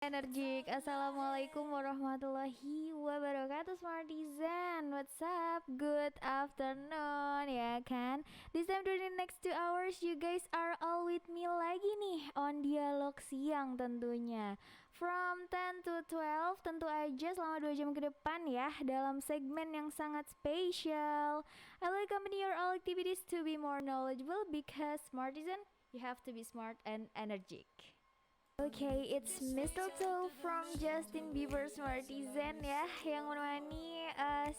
Energik, Assalamualaikum warahmatullahi wabarakatuh Smartizen. What's up? Good afternoon, ya kan? This time during the next 2 hours you guys are all with me lagi nih on dialog siang tentunya. From 10 to 12 tentu aja selama 2 jam ke depan ya, dalam segmen yang sangat spesial. I will accompany your all activities to be more knowledgeable because Smartizen, you have to be smart and energic. Okay, it's Mistletoe from Justin Bieber Smartizen ya, yang menemani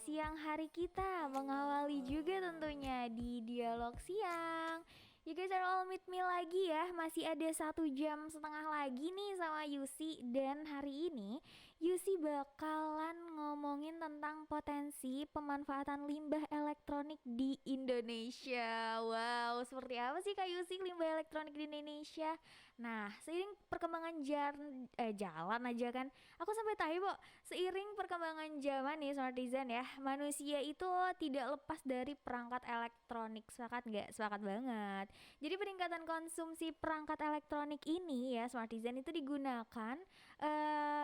siang hari kita, mengawali juga tentunya di dialog siang. You guys are all meet me lagi ya. Masih ada 1,5 jam lagi nih sama Yusi. Dan hari ini Yusi bakalan ngomongin tentang potensi pemanfaatan limbah elektronik di Indonesia. Wow, seperti apa sih Kak Yusi limbah elektronik di Indonesia? Nah, seiring perkembangan jalan aja kan, aku sampai tahu kok, seiring perkembangan zaman nih Smartizen ya, manusia itu tidak lepas dari perangkat elektronik. Sepakat nggak? Sepakat banget. Jadi peningkatan konsumsi perangkat elektronik ini ya Smartizen itu digunakan,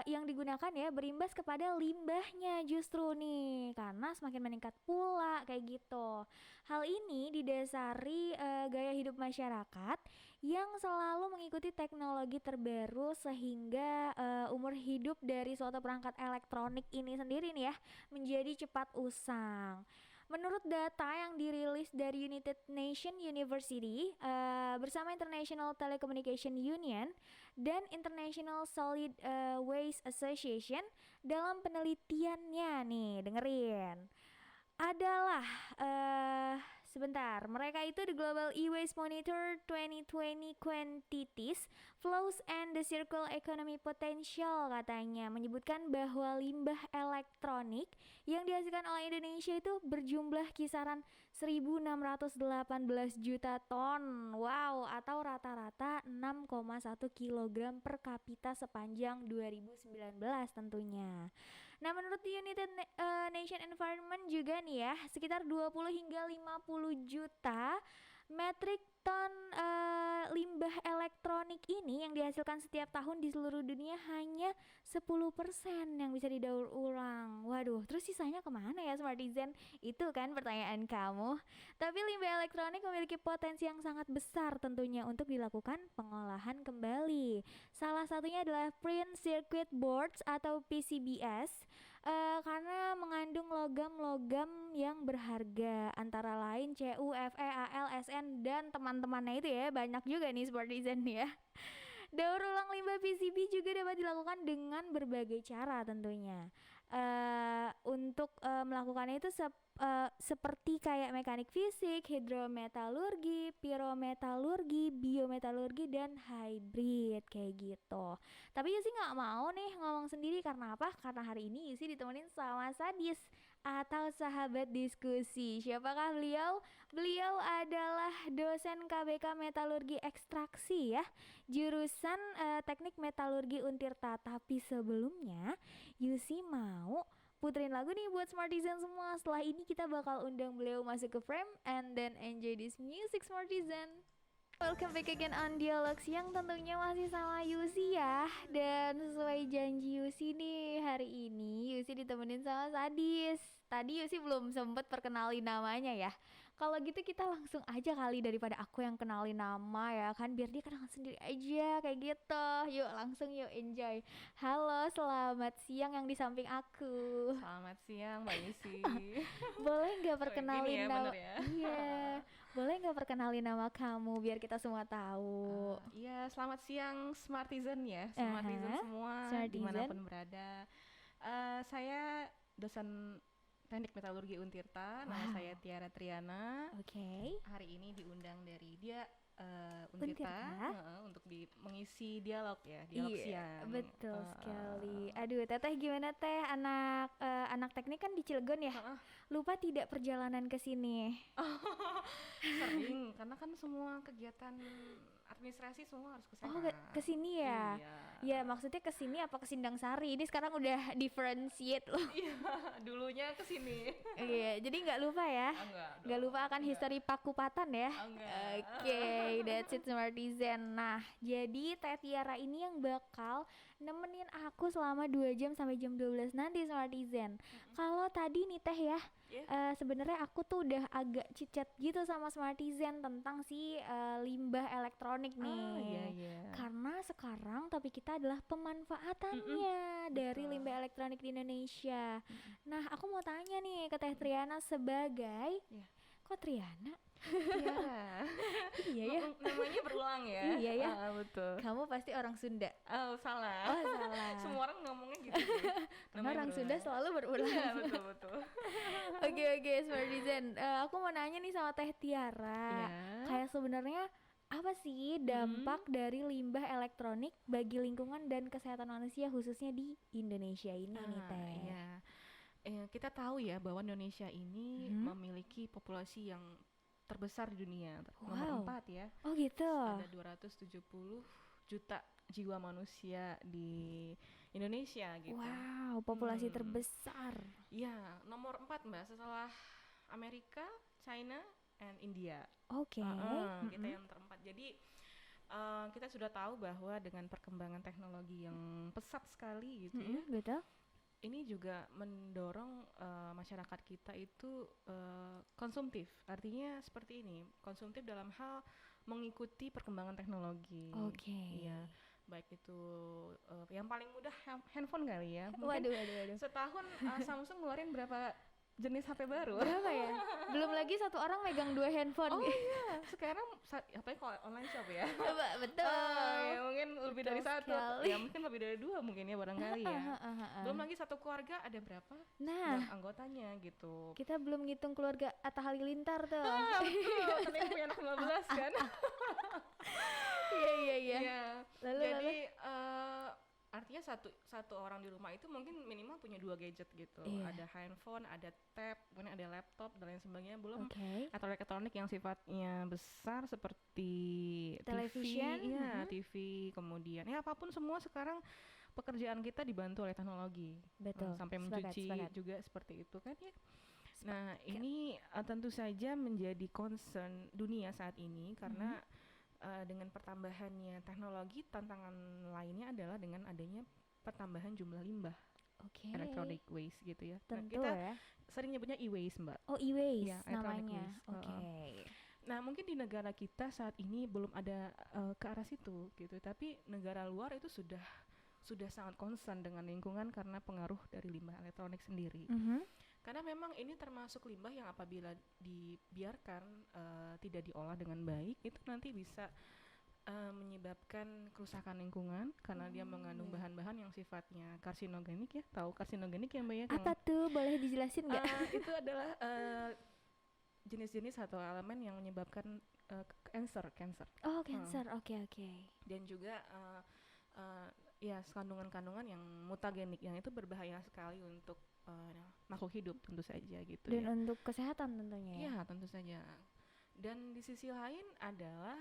yang digunakan ya berimbas kepada limbahnya justru nih, karena semakin meningkat pula kayak gitu. Hal ini didasari gaya hidup masyarakat yang selalu mengikuti teknologi terbaru sehingga umur hidup dari suatu perangkat elektronik ini sendiri nih ya menjadi cepat usang. Menurut data yang dirilis dari United Nations University bersama International Telecommunication Union dan International Solid Waste Association, dalam penelitiannya nih dengerin adalah sebentar, mereka itu di Global E-Waste Monitor 2020 Quantities, Flows and the Circular Economy Potential katanya menyebutkan bahwa limbah elektronik yang dihasilkan oleh Indonesia itu berjumlah kisaran 1.618 juta ton. Wow, atau rata-rata 6,1 kilogram per kapita sepanjang 2019 tentunya. Nah, menurut United Nation Environment juga nih ya, sekitar 20 hingga 50 juta metrik ton limbah elektronik ini yang dihasilkan setiap tahun di seluruh dunia hanya 10% yang bisa didaur ulang. Waduh, terus sisanya kemana ya Smartizen? Itu kan pertanyaan kamu. Tapi limbah elektronik memiliki potensi yang sangat besar tentunya untuk dilakukan pengolahan kembali. Salah satunya adalah print circuit boards atau PCBs, karena mengandung logam-logam yang berharga antara lain Cu, Fe, Al, Sn dan teman-temannya itu ya, banyak juga nih Smartizen ya. Daur ulang limbah PCB juga dapat dilakukan dengan berbagai cara tentunya. Untuk melakukannya itu seperti kayak mekanik fisik, hidrometalurgi, pirometalurgi, biometalurgi, dan hybrid kayak gitu. Tapi Yusi nggak mau nih ngomong sendiri, karena apa? Karena hari ini Yusi ditemenin sama Sadis atau sahabat diskusi. Siapakah beliau? Beliau adalah dosen KBK Metalurgi Ekstraksi ya, jurusan Teknik Metalurgi Untirta. Tapi sebelumnya Yusi mau puterin lagu nih buat Smartizen semua. Setelah ini kita bakal undang beliau masuk ke frame and then enjoy this music Smartizen. Welcome back again on Dialog Siang, tentunya masih sama Yusi ya. Dan sesuai janji Yusi nih, hari ini Yusi ditemenin sama Sadis. Tadi Yusi belum sempet perkenalin namanya ya. Kalau gitu kita langsung aja kali, daripada aku yang kenalin nama ya kan, biar dia kenal sendiri aja kayak gitu. Yuk langsung yuk enjoy. Halo, selamat siang yang di samping aku. Selamat siang Mbak Yusi. Boleh nggak Wah, gini perkenalin ya, nama? bener ya. Iya, boleh nggak perkenalin nama kamu biar kita semua tahu. Iya, selamat siang Smartizen ya, Smartizen Aha, semua Smartizen. dimanapun berada. Saya dosen Teknik Metalurgi Untirta, nama saya Wow, Tiara Triana. oke. Hari ini diundang dari dia Untirta Untirta. untuk mengisi dialog ya, dialog Iya, siang. betul sekali. Aduh, Teteh gimana Teh? Anak teknik kan di Cilegon ya. Lupa tidak perjalanan ke sini. Sering, karena kan semua kegiatan administrasi semua harus ke Oh, sana. ke sini ya. Iya. Ya, maksudnya ke sini apa ke Sindang Sari? Ini sekarang udah differentiate loh. Iya, dulunya ke sini. Iya, jadi nggak lupa ya. Enggak Nggak dong. lupa akan Enggak. history Pakupatan ya. Enggak. Oke, that's it Smartizen. Nah, jadi Teh Tiara ini yang bakal nemenin aku selama 2 jam sampai jam 12 nanti Smartizen. Kalau tadi nih Teh ya, sebenarnya aku tuh udah agak chit-chat gitu sama Smartizen tentang si limbah elektronik Ah, iya nih. iya. Karena sekarang topik kita adalah pemanfaatannya dari betul. limbah elektronik di Indonesia. Mm-mm. Nah, aku mau tanya nih ke Teh Triana sebagai Iya. kok Triana? Tiara. Iya ya. Namanya berulang ya. Iya ya. Betul. Kamu pasti orang Sunda. Oh, salah. Oh, salah. Semua orang ngomongnya gitu sih. Karena Namanya orang Sunda berulang. selalu berulang. Iya, betul betul. Oke, Smartizen. Aku mau nanya nih sama Teh Tiara. Iya. Kayak sebenarnya apa sih dampak dari limbah elektronik bagi lingkungan dan kesehatan manusia khususnya di Indonesia ini nih Teh? Iya. Kita tahu ya bahwa Indonesia ini Mhm. memiliki populasi yang terbesar di dunia, Wow. nomor 4 ya. Oh gitu. Ada 270 juta jiwa manusia di Indonesia gitu. Wow, populasi Hmm. terbesar. Ya, nomor 4 Mbak, setelah Amerika, China, and India. Oke. Kita yang terempat. Jadi kita sudah tahu bahwa dengan perkembangan teknologi yang pesat sekali gitu ya, Gitu. ini juga mendorong masyarakat kita itu konsumtif. Artinya seperti ini, konsumtif dalam hal mengikuti perkembangan teknologi. Oke. Iya, baik itu yang paling mudah handphone kali ya. Mungkin Waduh. setahun Samsung ngeluarin berapa jenis HP baru? Berapa ya? Belum lagi satu orang megang 2 handphone. Oh iya, sekarang apalagi kalau online shop ya. Betul. Ya mungkin lebih dari Betul satu, sekali. ya mungkin lebih dari 2 mungkin ya barangkali ya. Belum lagi satu keluarga ada berapa Nah, anggotanya gitu. kita belum ngitung keluarga Atta Halilintar tuh. Betul, katanya punya anak 15 kan. Iya. Iya. Lalu Jadi artinya satu orang di rumah itu mungkin minimal punya 2 gadget gitu. Iya. Ada handphone, ada tab, kemudian ada laptop dan lain sebagainya. Belum Oke. elektronik yang sifatnya besar seperti Television, TV, iya, TV, kemudian ya apapun semua sekarang pekerjaan kita dibantu oleh teknologi. Betul. Sampai Sepakat. mencuci juga seperti itu kan ya. Nah, ini tentu saja menjadi concern dunia saat ini karena dengan pertambahannya teknologi, tantangan lainnya adalah dengan adanya pertambahan jumlah limbah Oke. electronic waste gitu ya. Nah, Tentu kita ya. sering nyebutnya e-waste, Mbak. Oh, e-waste Ya, electronic namanya. waste. Oke. Nah, mungkin di negara kita saat ini belum ada ke arah situ gitu, tapi negara luar itu sudah sangat concern dengan lingkungan karena pengaruh dari limbah elektronik sendiri. Karena memang ini termasuk limbah yang apabila dibiarkan tidak diolah dengan baik itu nanti bisa menyebabkan kerusakan lingkungan karena dia mengandung bahan-bahan yang sifatnya karsinogenik ya. Tahu karsinogenik ya Mbak ya? Apa tuh? Boleh dijelasin nggak? Itu adalah jenis-jenis atau elemen yang menyebabkan cancer. Oh, cancer. Oke. Dan juga ya kandungan-kandungan yang mutagenik yang itu berbahaya sekali untuk makhluk hidup tentu saja gitu. Dan ya. untuk kesehatan tentunya ya. Ya tentu saja. Dan di sisi lain adalah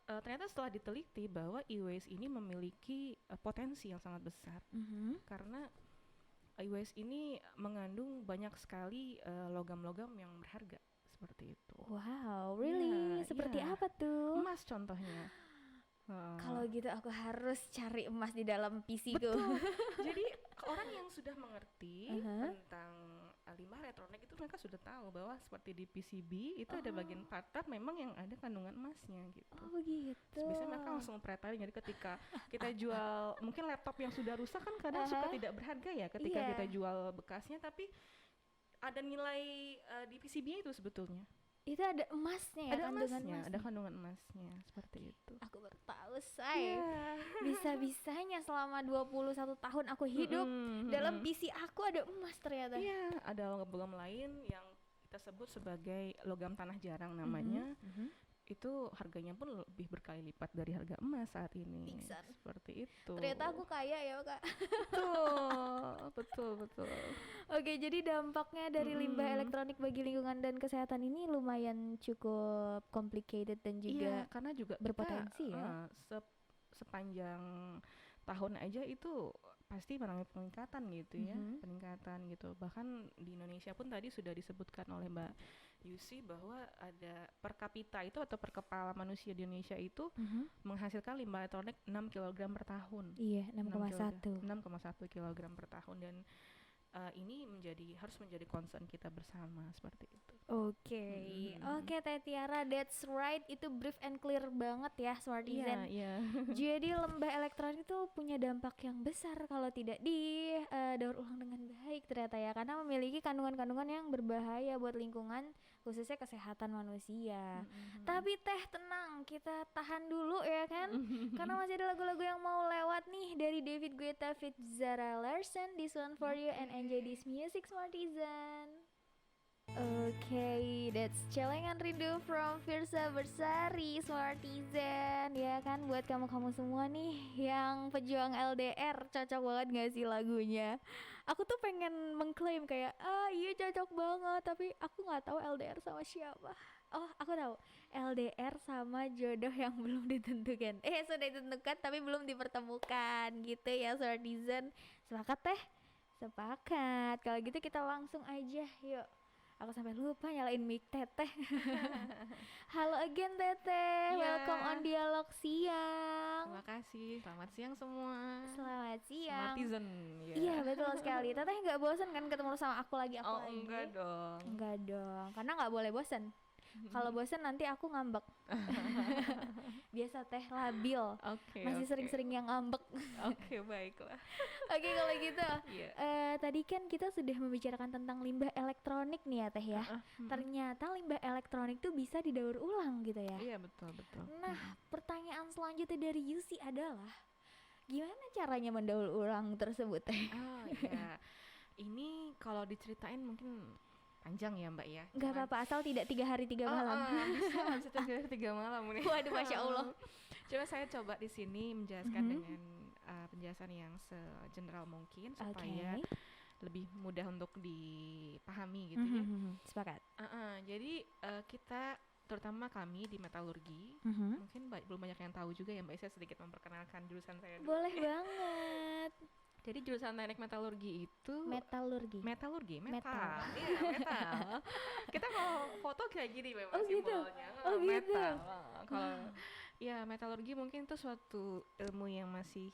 ternyata setelah diteliti bahwa e-waste ini memiliki potensi yang sangat besar karena e-waste ini mengandung banyak sekali logam-logam yang berharga seperti itu. Wow, really? Ya, Seperti ya. apa tuh? Emas contohnya. Kalau gitu aku harus cari emas di dalam PC-ku. Betul. Jadi orang yang sudah mengerti tentang limbah elektronik itu mereka sudah tahu bahwa seperti di PCB itu ada bagian part memang yang ada kandungan emasnya gitu. Oh begitu. Biasanya mereka langsung pretelling. Jadi ketika kita jual mungkin laptop yang sudah rusak kan kadang suka tidak berharga ya ketika kita jual bekasnya, tapi ada nilai di PCB itu sebetutnya. Itu ada emasnya ya, Ada kandungan emasnya, emasnya. ada kandungan emasnya seperti itu. Aku baru tahu, say. Bisa-bisanya selama 21 tahun aku hidup dalam PC aku ada emas ternyata. Iya, ada logam lain yang kita sebut sebagai logam tanah jarang namanya. Itu harganya pun lebih berkali lipat dari harga emas saat ini. Pingsan. Seperti itu. Ternyata aku kaya ya, Kak. Betul. Oke, jadi dampaknya dari limbah elektronik bagi lingkungan dan kesehatan ini lumayan cukup complicated dan juga karena juga berpotensi kita, ya. Sepanjang tahun aja itu pasti mengalami peningkatan gitu ya, peningkatan gitu. Bahkan di Indonesia pun tadi sudah disebutkan oleh Mbak you see bahwa ada per kapita itu atau per kepala manusia di Indonesia itu menghasilkan limbah elektronik 6 kilogram per tahun. Iya, 6,1. 6,1 kilogram per tahun, dan ini harus menjadi concern kita bersama seperti itu. Oke, Teh Tiara, that's right. Itu brief and clear banget ya, Smartizen. Iya. Jadi limbah elektronik itu punya dampak yang besar kalau tidak daur ulang dengan baik ternyata ya, karena memiliki kandungan-kandungan yang berbahaya buat lingkungan, khususnya kesehatan manusia. Tapi Teh tenang, kita tahan dulu ya kan, karena masih ada lagu-lagu yang mau lewat nih dari David Guetta feat Zara Larsson. This one for you and enjoy this music, Smartizen. Okay, that's Celengan Rindu from Firsa Bersari, Smartizen. Ya kan, buat kamu-kamu semua nih yang pejuang LDR, cocok banget gak sih lagunya? Aku tuh pengen mengklaim kayak, iya cocok banget, tapi aku gak tahu LDR sama siapa. Oh, aku tahu, LDR sama jodoh yang belum ditentukan. Sudah ditentukan tapi belum dipertemukan gitu ya, Smartizen. Sepakat Teh? Sepakat. Kalau gitu kita langsung aja, yuk. Aku sampai lupa nyalain mic Teteh. Halo again Teteh, welcome on Dialog Siang. Terima kasih, selamat siang semua. Selamat siang. Smartizen. Iya betul sekali. Teteh nggak bosan kan ketemu sama aku lagi? Enggak dong. Enggak dong, karena nggak boleh bosan. Kalau bosan nanti aku ngambek. Biasa Teh labil. Masih sering-sering yang ngambek. Baiklah. Kalau gitu. Tadi kan kita sudah membicarakan tentang limbah elektronik nih ya Teh ya. Ternyata limbah elektronik tuh bisa didaur ulang gitu ya. Iya betul. Nah, pertanyaan selanjutnya dari Yusi adalah, gimana caranya mendaur ulang tersebut Teh? Ya. Ini kalau diceritain mungkin panjang ya Mbak ya. Gak apa-apa, asal tidak 3 hari 3 malam. Bisa 3 hari 3 malam nih. Waduh, Masya Allah. Coba saya coba di sini menjelaskan dengan penjelasan yang segeneral mungkin supaya lebih mudah untuk dipahami gitu ya. Sepakat. Jadi kita, terutama kami di metalurgi, mungkin belum banyak yang tahu juga ya Mbak. Saya sedikit memperkenalkan jurusan saya dulu. Boleh banget. Jadi jurusan teknik metalurgi itu metal. Iya, metal. Kita kalau foto kayak gini memang simbolnya. Metal. Kalau ya metalurgi mungkin itu suatu ilmu yang masih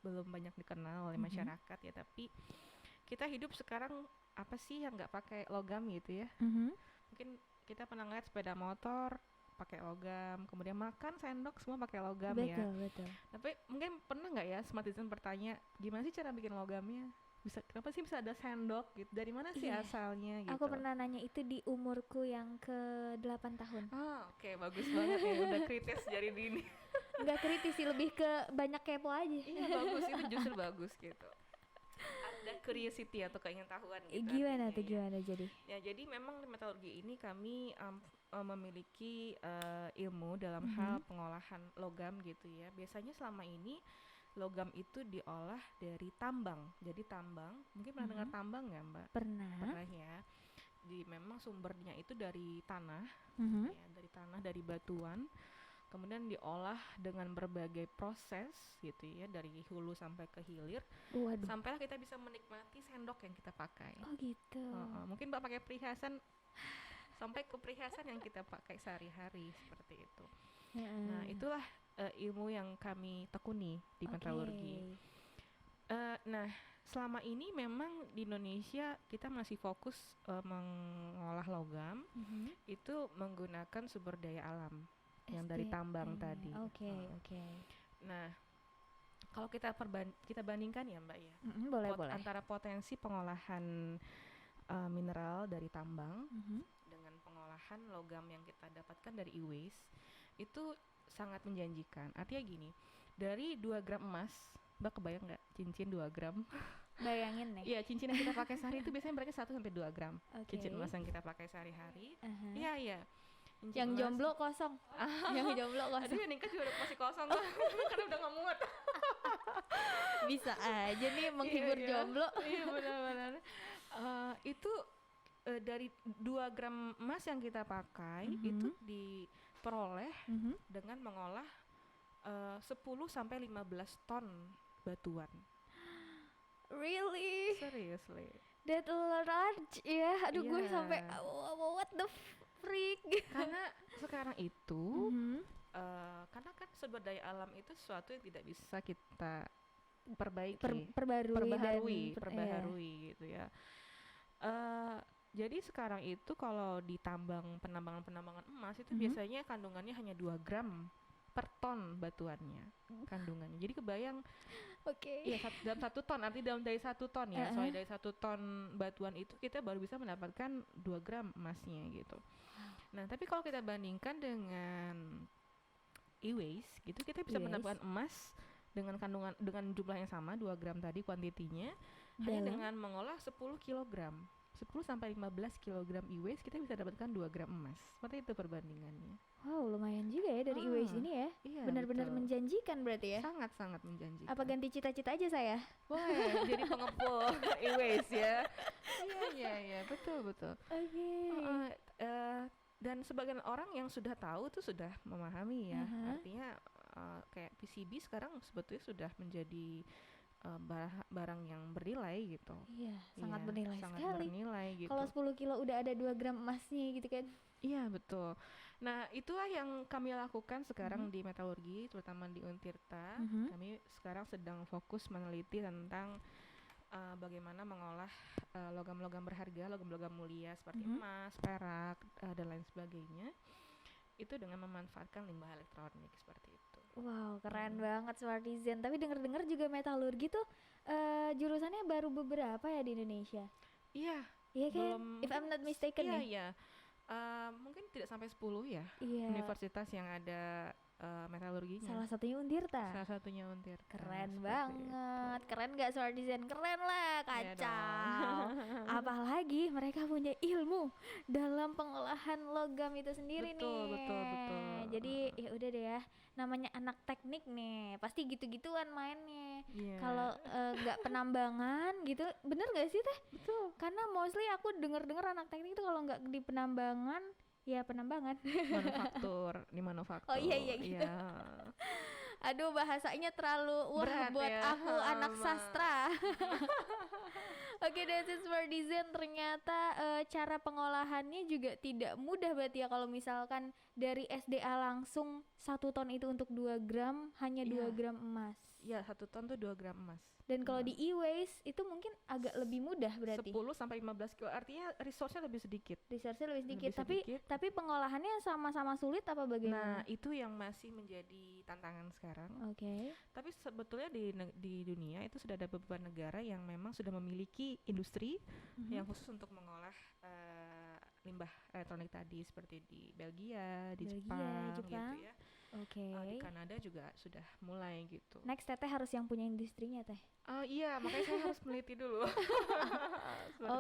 belum banyak dikenal oleh masyarakat ya, tapi kita hidup sekarang apa sih yang nggak pakai logam gitu ya? Mungkin kita pernah ngeliat sepeda motor pakai logam, kemudian makan sendok semua pakai logam. Betul. Tapi mungkin pernah nggak ya Smartizen bertanya, gimana sih cara bikin logamnya? Kenapa sih bisa ada sendok gitu? Dari mana sih asalnya gitu? Aku pernah nanya itu di umurku yang ke-8 tahun. Oke, bagus banget ya, udah kritis dari dini. Nggak kritis sih, lebih ke banyak kepo aja. Iya bagus, itu justru bagus gitu. Ada curiosity atau keingintahuan gitu. Gimana jadi? Ya, jadi memang di metalurgi ini kami memiliki ilmu dalam hal pengolahan logam gitu ya. Biasanya selama ini logam itu diolah dari tambang. Jadi tambang, mungkin pernah dengar tambang nggak Mbak? Pernah ya. Memang sumbernya itu dari tanah, ya, dari batuan. Kemudian diolah dengan berbagai proses gitu ya, dari hulu sampai ke hilir. Sampailah kita bisa menikmati sendok yang kita pakai. Oh gitu. Mungkin Mbak pakai perhiasan, sampai ke perhiasan yang kita pakai sehari-hari seperti itu. Nah, itulah ilmu yang kami tekuni di metalurgi. Nah, selama ini memang di Indonesia kita masih fokus mengolah logam itu menggunakan sumber daya alam yang dari tambang tadi. Nah, kalau kita bandingkan ya Mbak ya, boleh. Antara potensi pengolahan mineral dari tambang dengan pengolahan logam yang kita dapatkan dari e-waste itu sangat menjanjikan. Artinya gini, dari 2 gram emas, Mbak kebayang nggak cincin 2 gram? Bayangin nih. Iya, cincin yang kita pakai sehari itu biasanya mereka 1-2 gram. Cincin emas yang kita pakai sehari-hari. Iya. Yang jomblo kosong. Yang jomblo kosong. Aduh, yang nikah juga masih kosong karena udah nggak muat. Bisa aja nih menghibur jomblo. Iya benar-benar. Itu dari 2 gram emas yang kita pakai itu diperoleh dengan mengolah 10-15 ton batuan. Really? Seriously. That large ya. Aduh, gue sampai what the freak. Karena sekarang itu Mhm. karena kan sumber daya alam itu sesuatu yang tidak bisa kita perbaiki, Perbarui perbaharui gitu ya. Eh, jadi sekarang itu kalau di penambangan emas itu biasanya kandungannya hanya 2 gram per ton batuannya kandungannya. Jadi kebayang, Oke. ya dalam 1 ton, arti dalam dari 1 ton ya. Soalnya dari 1 ton batuan itu kita baru bisa mendapatkan 2 gram emasnya gitu. Nah, tapi kalau kita bandingkan dengan e-waste gitu, kita bisa mendapatkan emas dengan jumlah yang sama 2 gram tadi kuantitinya hanya dengan mengolah 10 kilogram. 10 sampai 15 kilogram e-waste kita bisa dapatkan 2 gram emas. Seperti itu perbandingannya. Wow, lumayan juga ya dari e-waste ini ya. Iya, benar-benar betul. menjanjikan berarti ya. Sangat-sangat menjanjikan. Apa ganti cita-cita aja saya? Boleh jadi pengepul e-waste ya. Iya, betul. Oke. Dan sebagian orang yang sudah tahu tuh sudah memahami ya. Artinya kayak PCB sekarang sebetulnya sudah menjadi barang yang bernilai gitu. Iya, sangat bernilai sangat sekali. Bernilai gitu. Kalau 10 kilo udah ada 2 gram emasnya gitu kan. Iya, betul. Nah, itulah yang kami lakukan sekarang di metalurgi, terutama di Untirta. Kami sekarang sedang fokus meneliti tentang bagaimana mengolah logam-logam berharga, logam-logam mulia seperti emas, perak, dan lain sebagainya. Itu dengan memanfaatkan limbah elektronik seperti itu. Wow, keren banget Smartizen. Tapi dengar-dengar juga metalurgi tuh jurusannya baru beberapa ya di Indonesia. Iya. Iya kan? If I'm not mistaken ya. Iya. Mungkin tidak sampai 10 ya. Iya. Universitas yang ada metalurginya. Salah satunya Untirta. Salah satunya Untirta. Keren banget. Keren gak Smartizen? Keren lah, kacau. Apalagi mereka punya ilmu dalam pengolahan logam itu sendiri Betul. Jadi ya udah deh ya, namanya anak teknik nih pasti gitu-gituan mainnya. Kalau nggak penambangan gitu, bener nggak sih Teh? Betul. Karena mostly aku dengar anak teknik itu kalau nggak di penambangan ya penambangan. Di manufaktur. Oh iya gitu. Aduh, bahasanya terlalu berat buat ya. aku anak sastra. Oke, that's it for design. Ternyata cara pengolahannya juga tidak mudah berarti ya, kalau misalkan dari SDA langsung 1 ton itu untuk 2 gram hanya 2 gram emas. Iya, 1 ton tuh 2 gram emas. Dan kalau di e-waste itu mungkin agak lebih mudah berarti. 10 sampai 15 kilo, artinya resource-nya lebih sedikit. Resource-nya lebih sedikit, tapi pengolahannya sama-sama sulit apa bagaimana? Nah, itu yang masih menjadi tantangan sekarang. Oke. Tapi sebetulnya di dunia itu sudah ada beberapa negara yang memang sudah memiliki industri yang khusus untuk mengolah limbah elektronik tadi, seperti di Belgia, di Jepang gitu ya. Oke. Di Kanada juga sudah mulai gitu. Next Teteh harus yang punya industrinya Teh. Iya, makanya saya harus meneliti dulu.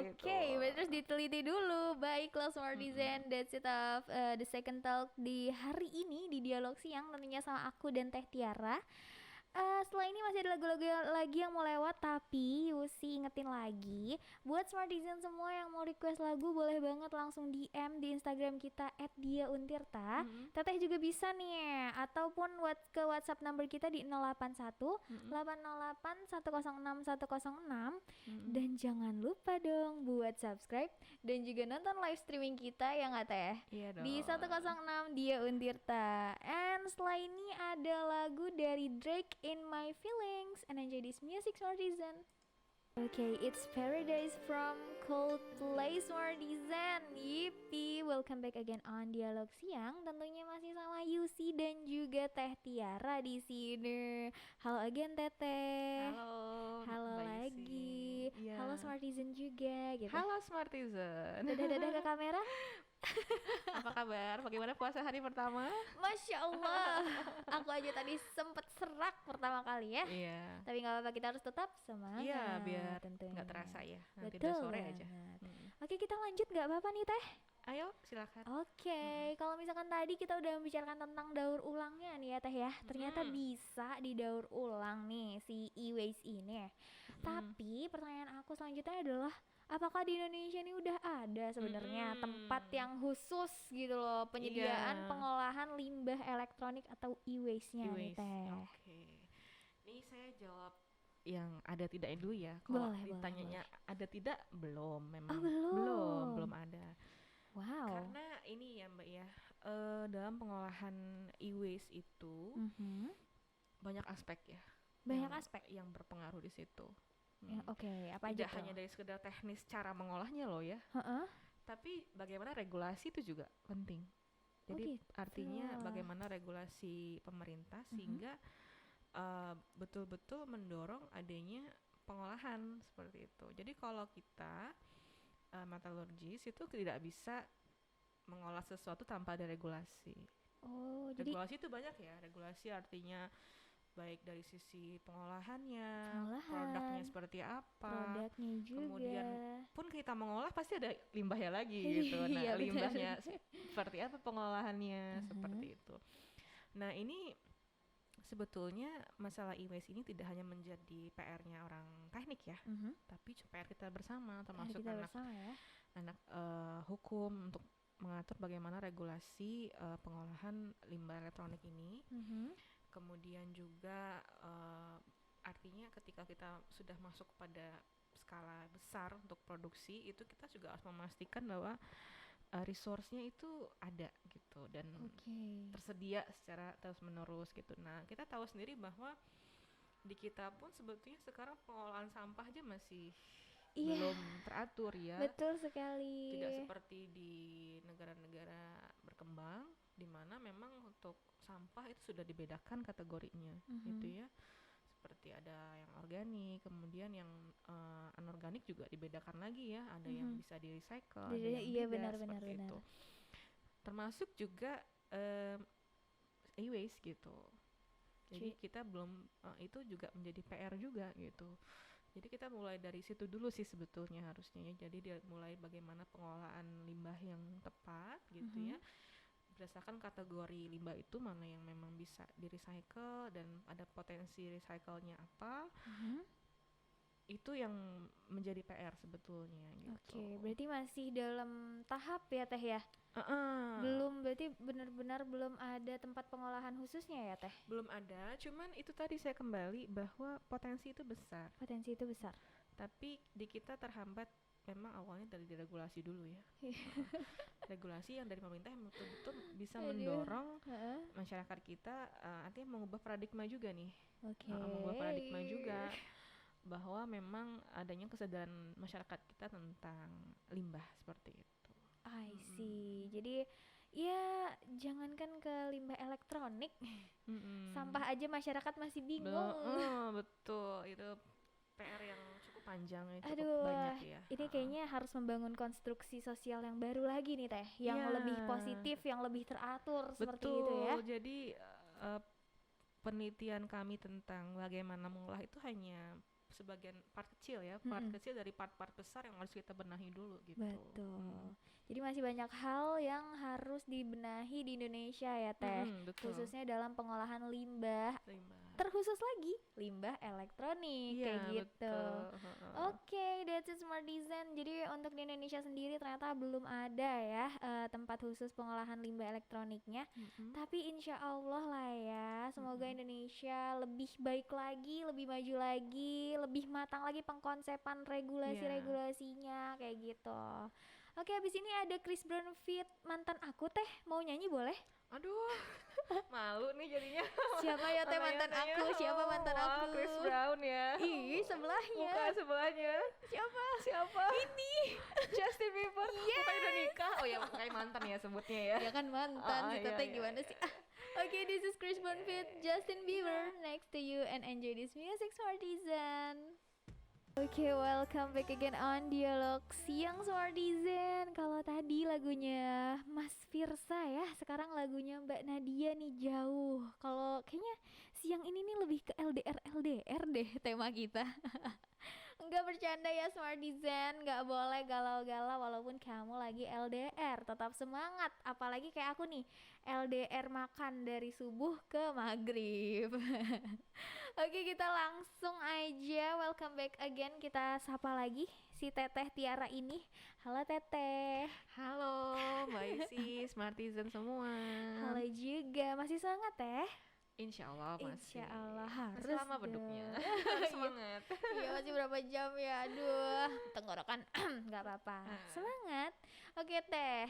Oke, terus diteliti dulu. Baiklah Smartizen, that's it of the second talk di hari ini di Dialog Siang, tentunya sama aku dan Teh Tiara. Setelah ini masih ada lagu-lagu lagi yang mau lewat, tapi Yusi ingetin lagi buat Smartizen semua yang mau request lagu boleh banget langsung DM di Instagram kita @diauntirta. Teteh juga bisa nih, ataupun ke WhatsApp number kita di 081 808 106 106. Dan jangan lupa dong buat subscribe dan juga nonton live streaming kita ya nggak Teh? Iya dong. Di 106 Dia Untirta. And setelah ini ada lagu dari Drake, In My Feelings, and enjoy this music Smartizen. Okay, it's Paradise from Coldplay Smartizen. Yippee, welcome back again on Dialog Siang. Tentunya masih sama Yusi dan juga Teh Tiara di sini. Halo again Teteh. Halo lagi. Yeah. Halo Smartizen juga gitu. Halo Smartizen. Dadah ke kamera. Apa kabar? Bagaimana puasa hari pertama? Masya Allah, aku aja tadi sempet serak pertama kali ya. Iya. Tapi nggak apa-apa, kita harus tetap semangat. Iya, biar tentunya nggak terasa ya. Nanti betul udah sore banget. aja. Oke, kita lanjut nggak apa-apa nih Teh? Ayo, silakan. Oke, kalau misalkan tadi kita udah membicarakan tentang daur ulangnya nih ya Teh ya, ternyata bisa didaur ulang nih si e-waste ini. Tapi pertanyaan aku selanjutnya adalah, apakah di Indonesia ini udah ada sebenarnya tempat yang khusus gitu loh penyediaan pengolahan limbah elektronik atau e-waste-nya nih Teh? Oke. Ini saya jawab yang ada tidak dulu ya. Kalau ditanyanya ada tidak, belum memang. Belum Belum ada. Wow. Karena ini ya Mbak ya, dalam pengolahan e-waste itu banyak aspek ya, Banyak yang aspek. yang berpengaruh di situ. Ya, oke, apa aja Tidak tuh? hanya dari sekedar teknis cara mengolahnya loh ya, Heeh. tapi bagaimana regulasi itu juga penting. Oh Jadi gitu. artinya bagaimana regulasi pemerintah sehingga betul-betul mendorong adanya pengolahan seperti itu. Jadi kalau kita metallurgis itu tidak bisa mengolah sesuatu tanpa ada regulasi. Oh, jadi Regulasi itu banyak ya. Regulasi artinya baik dari sisi pengolahannya, pengolahan, produknya seperti apa. produknya juga. Kemudian pun kita mengolah pasti ada limbahnya lagi gitu. Nah, Iya benar. limbahnya seperti apa pengolahannya seperti itu. Nah, ini sebetulnya masalah e-waste ini tidak hanya menjadi PR-nya orang teknik ya, tapi PR kita bersama, termasuk Kita anak bersama ya. hukum untuk mengatur bagaimana regulasi pengolahan limbah elektronik ini. Kemudian juga artinya ketika kita sudah masuk pada skala besar untuk produksi itu kita juga harus memastikan bahwa resource-nya itu ada gitu dan tersedia secara terus-menerus gitu. Nah, kita tahu sendiri bahwa di kita pun sebetulnya sekarang pengolahan sampah aja masih belum teratur ya. Betul sekali. Tidak seperti di negara-negara berkembang di mana memang untuk sampah itu sudah dibedakan kategorinya gitu ya. Seperti ada yang organik, kemudian yang anorganik juga dibedakan lagi ya. Ada yang bisa di-recycle, ada yang tidak seperti itu. Termasuk juga e-waste gitu. Jadi kita belum itu juga menjadi PR juga gitu. Jadi kita mulai dari situ dulu sih sebetulnya harusnya ya. Jadi dia mulai bagaimana pengolahan limbah yang tepat gitu ya. Berdasarkan kategori limbah itu mana yang memang bisa di-recycle dan ada potensi recycle-nya apa. Itu yang menjadi PR sebetulnya gitu. Oke, berarti masih dalam tahap ya Teh ya? Belum, berarti benar-benar belum ada tempat pengolahan khususnya ya Teh? Belum ada, cuman itu tadi saya kembali bahwa potensi itu besar. Potensi itu besar. Tapi di kita terhambat memang awalnya dari deregulasi dulu ya. Regulasi yang dari pemerintah yang betul-betul bisa mendorong masyarakat kita artinya mengubah paradigma juga nih. Mengubah paradigma juga bahwa memang adanya kesadaran masyarakat kita tentang limbah seperti itu. I see. Jadi ya jangankan ke limbah elektronik, sampah aja masyarakat masih bingung. Betul, itu PR yang cukup panjang, cukup Aduh, banyak ya. Ini kayaknya harus membangun konstruksi sosial yang baru lagi nih Teh, yang lebih positif, yang lebih teratur seperti itu ya. Jadi penelitian kami tentang bagaimana mengolah itu hanya sebagian part kecil ya, part kecil dari part-part besar yang harus kita benahi dulu gitu. Betul. Jadi masih banyak hal yang harus dibenahi di Indonesia ya Teh, khususnya dalam pengolahan limbah. Terkhusus lagi limbah elektronik kayak gitu. Oke, that's it Smartisan. Jadi untuk di Indonesia sendiri ternyata belum ada ya tempat khusus pengolahan limbah elektroniknya. Tapi insya Allah lah ya, semoga Indonesia lebih baik lagi, lebih maju lagi, lebih matang lagi pengkonsepan regulasi-regulasinya kayak gitu. Oke, habis ini ada Chris Brown feat mantan aku Teh, mau nyanyi boleh? Aduh, malu nih jadinya. Siapa ya Teh mantan aku? Siapa mantan aku? Chris Brown ya. Ih, sebelahnya. Bukan sebelahnya. Siapa? Ini Justin Bieber. Bukan udah nikah. Oh ya, kayak mantan ya sebutnya ya. Ya kan mantan, kita Teh gimana sih? Oke, this is Chris Brown feat Justin Bieber next to you and enjoy this music Smartisan. Oke, welcome back again on Dialog Siang Smartisan. Kalau tadi lagunya Mas Firsa ya, sekarang lagunya Mbak Nadia nih Jauh. Kalau kayaknya siang ini nih lebih ke LDR deh tema kita. Enggak bercanda ya Smartisan, enggak boleh galau-galau walaupun kamu lagi LDR. Tetap semangat, apalagi kayak aku nih, LDR makan dari subuh ke maghrib. Oke, kita langsung aja welcome back again. Kita sapa lagi si Teteh Tiara ini. Halo Teteh. Halo Mbak Isi, Smartisan semua. Halo juga, masih semangat Teh? Insya Allah Insya masih. Allah Masih harus lama beduknya. dong. Harus Iya. semangat. Iya, masih berapa jam ya? Aduh, tenggorokan nggak apa-apa. Ah, Semangat. Oke Teh,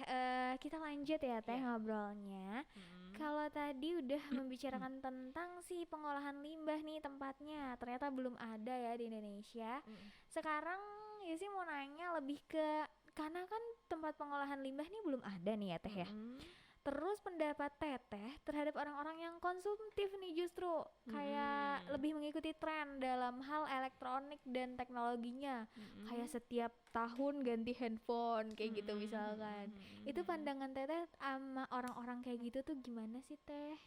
kita lanjut ya Teh Iya. ngobrolnya. Mm-mm. Kalau tadi udah membicarakan tentang si pengolahan limbah nih tempatnya, ternyata belum ada ya di Indonesia. Mm-mm. Sekarang ya sih mau nanya lebih ke, karena kan tempat pengolahan limbah nih belum ada nih ya Teh ya. Mm-mm. Terus pendapat Teteh terhadap orang-orang yang konsumtif nih justru kayak Mm-mm. lebih mengikuti tren dalam hal elektronik dan teknologinya. Kayak Mm-mm. setiap tahun ganti handphone kayak gitu Mm-mm. misalkan. Itu Mm-mm. pandangan Teteh sama orang-orang kayak gitu tuh gimana sih Teh?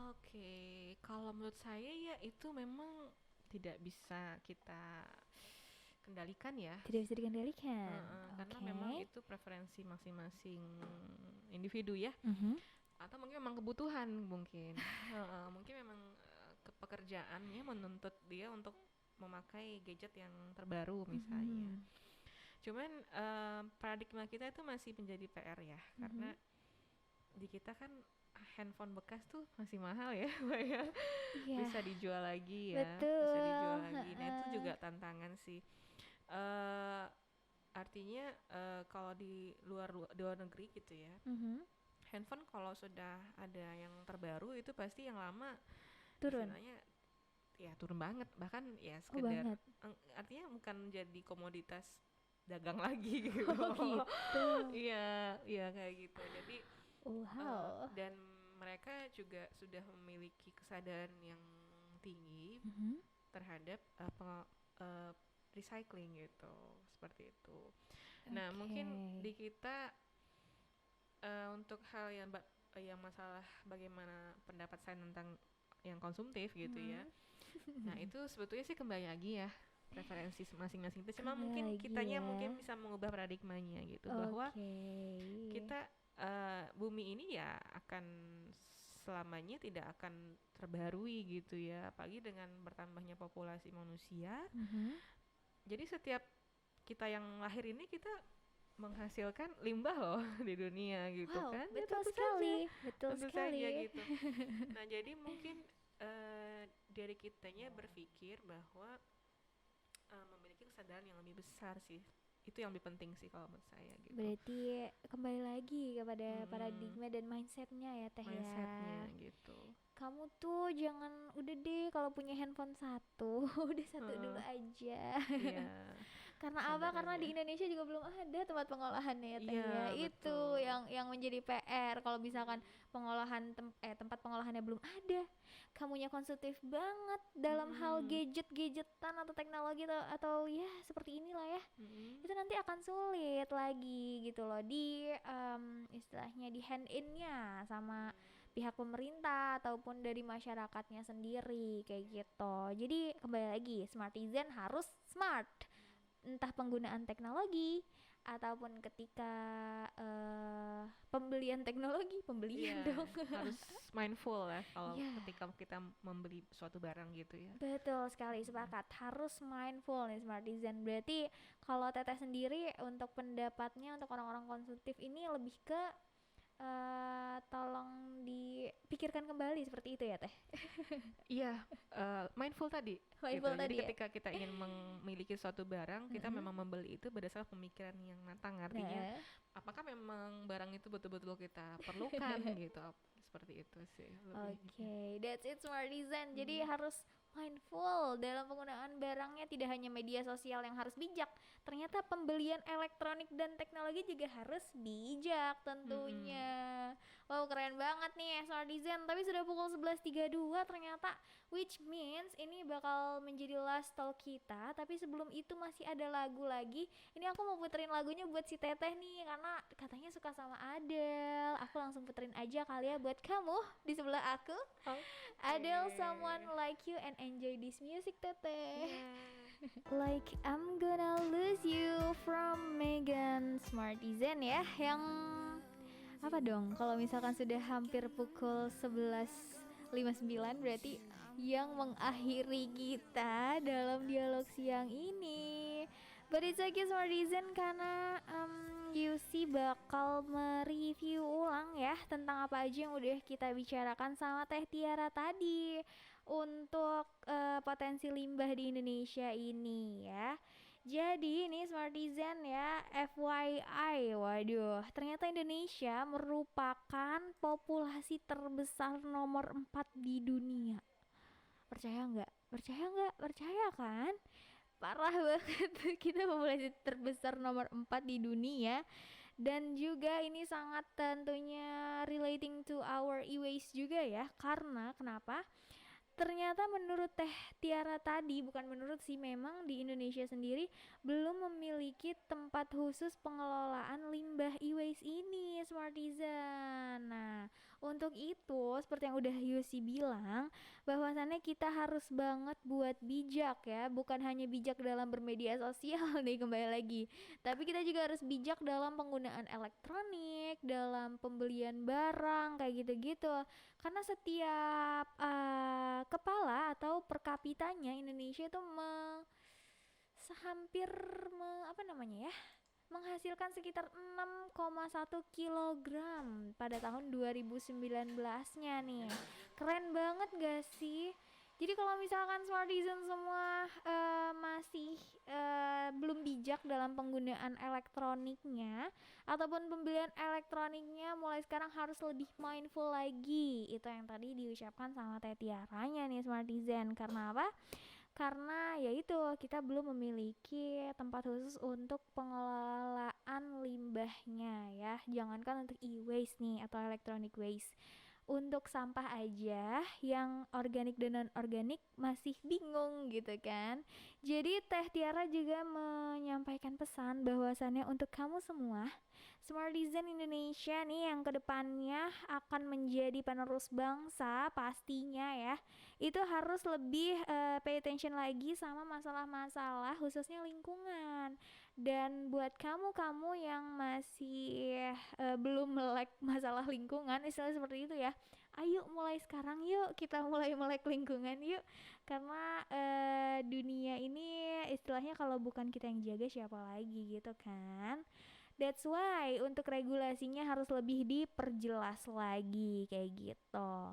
Oke, kalau menurut saya ya itu memang tidak bisa kita kendalikan ya. Tidak bisa dikendalikan. Karena Oke. memang itu preferensi masing-masing individu ya, Mhm. atau mungkin memang kebutuhan mungkin. Mungkin memang pekerjaannya menuntut dia untuk memakai gadget yang terbaru misalnya. Mhm. Cuman paradigma kita itu masih menjadi PR ya, karena Mhm. di kita kan handphone bekas tuh masih mahal ya, Mbak ya. Iya, Bisa dijual lagi ya, bisa dijual betul. lagi. Nah itu Heeh. juga tantangan sih. eh Artinya kalau di luar negeri gitu ya, Mhm. handphone kalau sudah ada yang terbaru itu pasti yang lama Turun. istilahnya ya turun banget, bahkan ya Oh sekedar banget. artinya bukan jadi komoditas dagang lagi gitu. Oh gitu. Iya, iya kayak gitu. Jadi Wow. dan mereka juga sudah memiliki kesadaran yang tinggi Mhm. terhadap eh, recycling gitu, seperti itu. Nah, Oke. mungkin di kita untuk hal yang masalah bagaimana pendapat saya tentang yang konsumtif gitu ya. Mhm. Nah, itu sebetulnya sih kembali lagi ya preferensi masing-masing itu. Cuma Kembali mungkin lagi kitanya ya. mungkin bisa mengubah paradigmanya gitu, bahwa Oke. kita bumi ini ya akan selamanya tidak akan terbarui gitu ya, apalagi dengan bertambahnya populasi manusia. Mhm. Jadi setiap kita yang lahir ini kita menghasilkan limbah loh di dunia gitu Wow, kan, ya betul tentu saja, sekali. Betul tentu saja sekali. gitu. Nah jadi mungkin dari kitanya berpikir bahwa memiliki kesadaran yang lebih besar sih, itu yang lebih penting sih kalau menurut saya gitu. Berarti kembali lagi kepada Mm-mm. paradigma dan mindsetnya ya Teh Mindsetnya ya. gitu. Kamu tuh jangan udah deh kalau punya handphone satu, udah satu dulu Heeh, aja. iya Karena apa? Karena di kesadarannya. Indonesia juga belum ada tempat pengolahannya ya Teh Iya ya. Itu betul. yang menjadi PR. Kalau misalkan Mm-mm. tempat pengolahannya belum ada, kamunya konsumtif banget dalam hal Mm-mm. gadget-gadgetan atau teknologi atau ya seperti inilah ya. Mm-mm. Itu nanti akan sulit lagi gitu loh di istilahnya di hand in-nya sama pihak pemerintah ataupun dari masyarakatnya sendiri kayak gitu. Jadi kembali lagi smartizen harus smart, entah penggunaan teknologi ataupun ketika pembelian teknologi, pembelian Iya, dong. harus mindful ya kalau Ya, ketika kita membeli suatu barang gitu ya. betul sekali, Mm-mm. sepakat. Harus mindful nih smartizen. Berarti kalau Teteh sendiri untuk pendapatnya untuk orang-orang konsumtif ini lebih ke tolong dipikirkan kembali seperti itu ya Teh. Iya, mindful tadi gitu. Mindful Jadi tadi ya. ketika kita ingin memiliki suatu barang, kita Mm-mm. memang membeli itu berdasarkan pemikiran yang matang. Artinya, Nah, apakah memang barang itu betul-betul kita perlukan gitu. Seperti itu sih lebihnya. oke, that's it Smartisan. Jadi Mm. harus mindful dalam penggunaan barangnya, tidak hanya media sosial yang harus bijak. Ternyata pembelian elektronik dan teknologi juga harus bijak Mm-mm. tentunya. Wow, keren banget nih Smartisan. Tapi sudah pukul 11.32 ternyata, which means ini bakal menjadi last talk kita. Tapi sebelum itu masih ada lagu lagi. Ini aku mau puterin lagunya buat si Teteh nih, karena katanya suka sama Adele. Aku langsung puterin aja kali ya buat kamu di sebelah aku. Adele, Someone Oke. Like You, and enjoy this music Teteh. Iya. Like I'm Gonna Lose You from Megan Smartisan ya, yang apa dong kalau misalkan sudah hampir pukul 11.59 berarti yang mengakhiri kita dalam dialog siang ini. But it's okay Smartizen karena UC bakal mereview ulang ya tentang apa aja yang udah kita bicarakan sama Teh Tiara tadi untuk potensi limbah di Indonesia ini ya. Jadi ini Smartizen ya, FYI, waduh, ternyata Indonesia merupakan populasi terbesar nomor 4 di dunia. Percaya nggak? Percaya nggak? Percaya kan? Parah banget. Kita populasi terbesar nomor 4 di dunia. Dan juga ini sangat tentunya relating to our e-waste juga ya. Karena kenapa? Ternyata menurut Teh Tiara tadi, bukan menurut sih, memang di Indonesia sendiri belum memiliki tempat khusus pengelolaan limbah e-waste ini, Smartisan. Nah, untuk itu seperti yang udah Yusi bilang, bahwasannya kita harus banget buat bijak ya, bukan hanya bijak dalam bermedia sosial nih kembali lagi, tapi kita juga harus bijak dalam penggunaan elektronik, dalam pembelian barang kayak gitu-gitu. Karena setiap kepala atau per kapitanya Indonesia itu hampir apa namanya ya, menghasilkan sekitar 6,1 kilogram pada tahun 2019-nya nih. Keren banget gak sih? Jadi kalau misalkan Smartizen semua masih belum bijak dalam penggunaan elektroniknya ataupun pembelian elektroniknya, mulai sekarang harus lebih mindful lagi. Itu yang tadi diucapkan sama Teh Tiaranya nih Smartizen. Karena apa? Karena yaitu kita belum memiliki tempat khusus untuk pengelolaan limbahnya ya. Jangankan untuk e-waste nih atau electronic waste, untuk sampah aja yang organik dan non organik masih bingung gitu kan. Jadi Teh Tiara juga menyampaikan pesan bahwasannya untuk kamu semua Smartizen Indonesia nih yang kedepannya akan menjadi penerus bangsa pastinya ya, itu harus lebih pay attention lagi sama masalah-masalah khususnya lingkungan. Dan buat kamu-kamu yang masih belum melek masalah lingkungan, istilah seperti itu ya, ayo mulai sekarang yuk kita mulai melek lingkungan yuk. Karena dunia ini istilahnya kalau bukan kita yang jaga siapa lagi gitu kan. That's why untuk regulasinya harus lebih diperjelas lagi kayak gitu.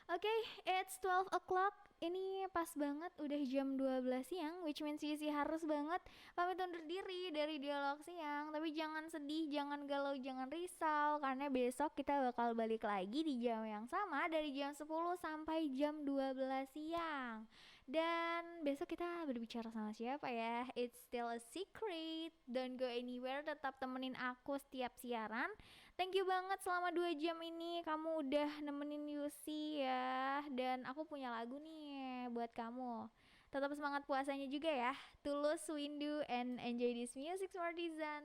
Oke, it's 12 o'clock. Ini pas banget udah jam 12 siang, which means Yusi harus banget pamit undur diri dari dialog siang. Tapi jangan sedih, jangan galau, jangan risau, karena besok kita bakal balik lagi di jam yang sama dari jam 10 sampai jam 12 siang. Dan besok kita berbicara sama siapa ya? It's still a secret. Don't go anywhere, tetap temenin aku setiap siaran. Thank you banget selama 2 jam ini kamu udah nemenin Yusi ya. Dan aku punya lagu nih buat kamu. Tetap semangat puasanya juga ya. Tulus, Windu, and enjoy this music, Smartisan.